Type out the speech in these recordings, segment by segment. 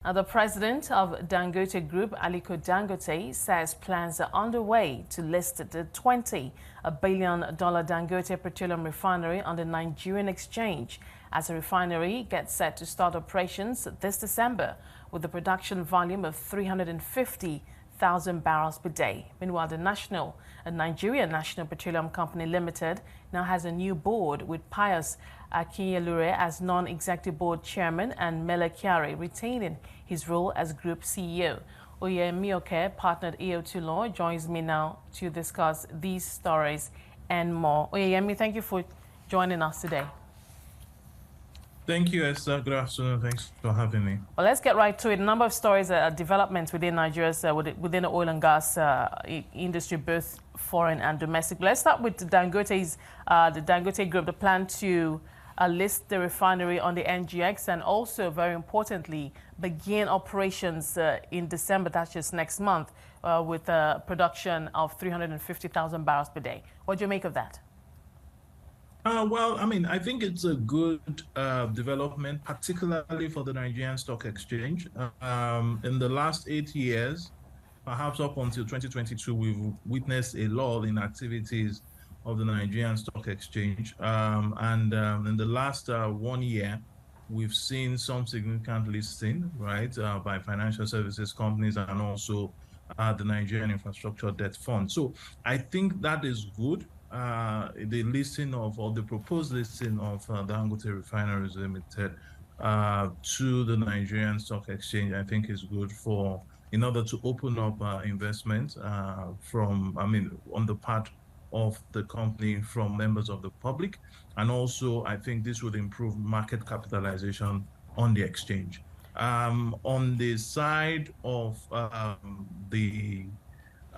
The president of Dangote Group, Aliko Dangote, says plans are underway to list the $20 billion Dangote Petroleum Refinery on the Nigerian Exchange as the refinery gets set to start operations this December with a production volume of 350,000 barrels per day. Meanwhile, the Nigerian National Petroleum Company Limited now has a new board with Pius Akinyelure as non-executive board chairman and Mele Kyari retaining his role as group CEO. Oyeyemi Oke, partnered EO2 Law, joins me now to discuss these stories and more. Oyeyemi, thank you for joining us today. Thank you, Esther. Good afternoon. Thanks for having me. Well, let's get right to it. A number of stories, developments within Nigeria's within the oil and gas industry, both foreign and domestic. Let's start with the Dangote Group, the plan to list the refinery on the NGX and also, very importantly, begin operations in December, that's just next month, with a production of 350,000 barrels per day. What do you make of that? Well, I mean, I think it's a good development, particularly for the Nigerian Stock Exchange. In the last 8 years, perhaps up until 2022, we've witnessed a lull in activities of the Nigerian Stock Exchange. In the last 1 year, we've seen some significant listing, right, by financial services companies and also the Nigerian Infrastructure Debt Fund. So I think that is good. The listing of, or the proposed listing of Dangote Refineries Limited to the Nigerian Stock Exchange, I think is good in order to open up investment on the part of the company from members of the public. And also, I think this would improve market capitalization on the exchange. On the side of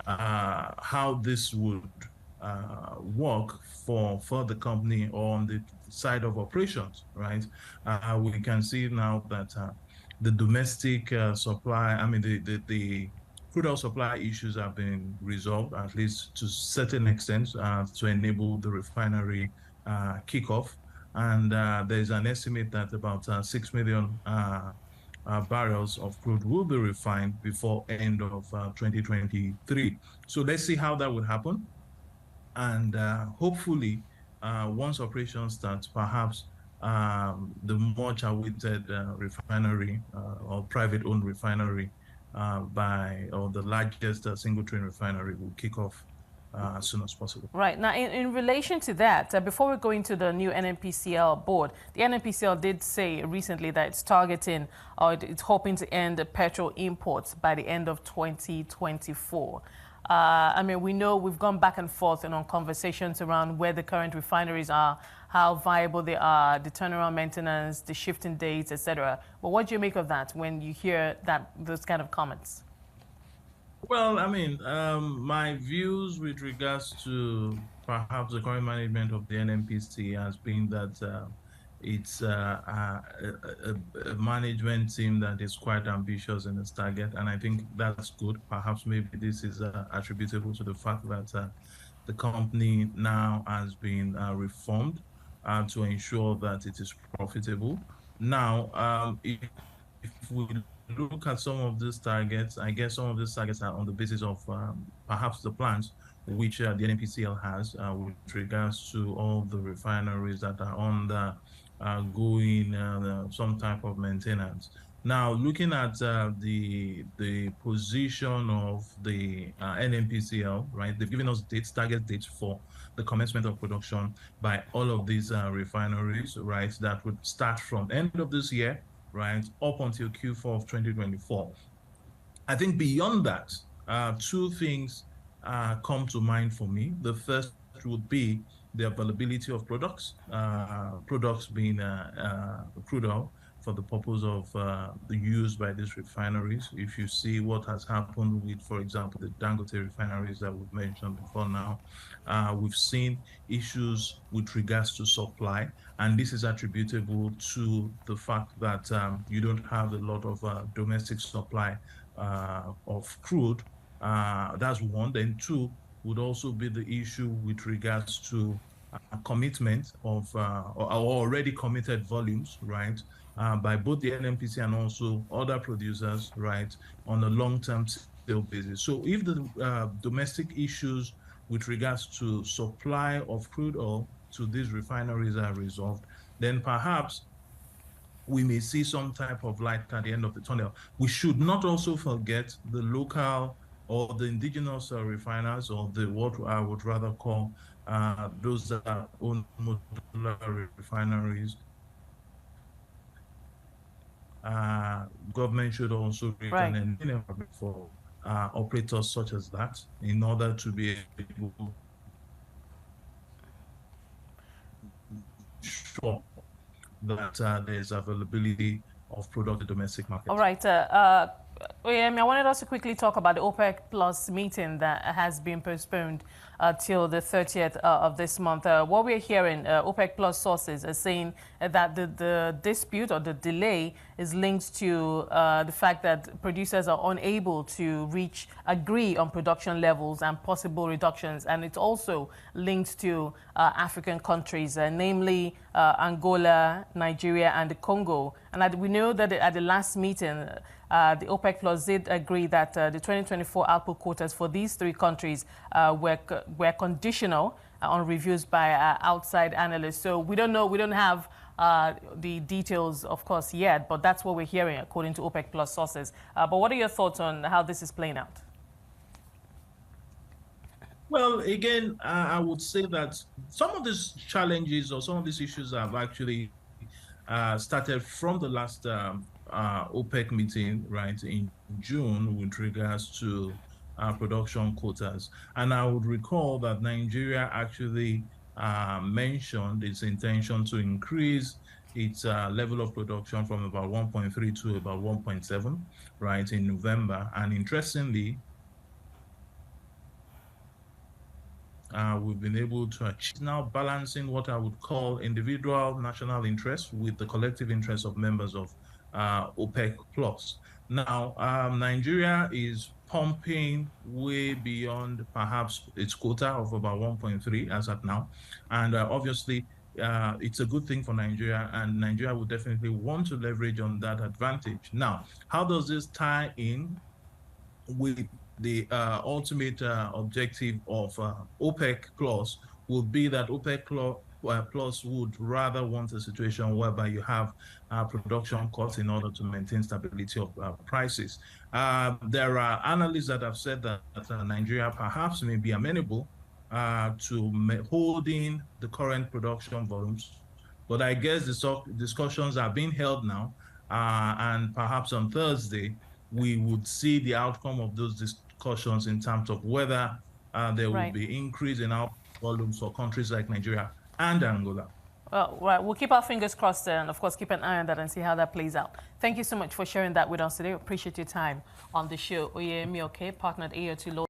how this would work for the company on the side of operations, right? We can see now that the domestic supply, the crude oil supply issues have been resolved, at least to a certain extent, to enable the refinery kickoff. And there's an estimate that about 6 million barrels of crude will be refined before end of 2023. So let's see how that would happen. And hopefully, once operations starts, perhaps the much awaited refinery or private-owned refinery or the largest single-train refinery will kick off as soon as possible. Right. Now, in relation to that, before we go into the new NNPCL board, the NNPCL did say recently that it's targeting or it's hoping to end petrol imports by the end of 2024. We know we've gone back and forth on conversations around where the current refineries are, how viable they are, the turnaround maintenance, the shifting dates, etc. But what do you make of that when you hear those kind of comments? Well, my views with regards to perhaps the current management of the NNPC has been that it's a management team that is quite ambitious in its target, and I think that's good. Perhaps maybe this is attributable to the fact that the company now has been reformed to ensure that it is profitable. Now, if we look at some of these targets, I guess some of these targets are on the basis of perhaps the plans which the NNPCL has with regards to all the refineries that are on the some type of maintenance. Now, looking at the position of the NNPCL, right? They've given us target dates for the commencement of production by all of these refineries, right? That would start from end of this year, right, up until Q4 of 2024. I think beyond that, two things come to mind for me. The first would be the availability of products being crude oil for the purpose of the use by these refineries. If you see what has happened with, for example, the Dangote refineries that we've mentioned before now, we've seen issues with regards to supply, and this is attributable to the fact that you don't have a lot of domestic supply of crude. That's one. Then two would also be the issue with regards to commitment of or already committed volumes, right? by both the NNPC and also other producers, right, on a long-term sale basis. So if the domestic issues with regards to supply of crude oil to these refineries are resolved, then perhaps we may see some type of light at the end of the tunnel. We should not also forget the local or the indigenous refiners, or what I would rather call those that are own modular refineries. Government should also create an enablement for operators such as that in order to be able to sure that there's availability of product in the domestic market. All right. Oyeyemi, I wanted us to quickly talk about the OPEC Plus meeting that has been postponed till the 30th of this month. What we're hearing, OPEC Plus sources are saying that the dispute or the delay is linked to the fact that producers are unable to agree on production levels and possible reductions. And it's also linked to African countries, namely Angola, Nigeria, and the Congo. And we know that at the last meeting, the OPEC Plus did agree that the 2024 output quotas for these three countries were conditional on reviews by outside analysts. So we don't know, we don't have the details, of course, yet, but that's what we're hearing according to OPEC Plus sources. But what are your thoughts on how this is playing out? Well, again, I would say that some of these challenges or some of these issues have actually started from the last OPEC meeting, right, in June with regards to production quotas. And I would recall that Nigeria actually mentioned its intention to increase its level of production from about 1.3 to about 1.7, right, in November. And interestingly, we've been able to achieve now balancing what I would call individual national interests with the collective interests of members of OPEC Plus. Now, Nigeria is pumping way beyond perhaps its quota of about 1.3 as at now. And obviously, it's a good thing for Nigeria, and Nigeria would definitely want to leverage on that advantage. Now, how does this tie in with the ultimate objective of OPEC Plus? Would be that OPEC Plus would rather want a situation whereby you have production cuts in order to maintain stability of prices. There are analysts that have said that Nigeria perhaps may be amenable to holding the current production volumes, but I guess the discussions are being held now, and perhaps on Thursday we would see the outcome of those discussions in terms of whether there will be increase in our volumes for countries like Nigeria and Angola. Well, we'll keep our fingers crossed and, of course, keep an eye on that and see how that plays out. Thank you so much for sharing that with us today. Appreciate your time on the show. Oyeyemi Oke, partner at AO2 Law.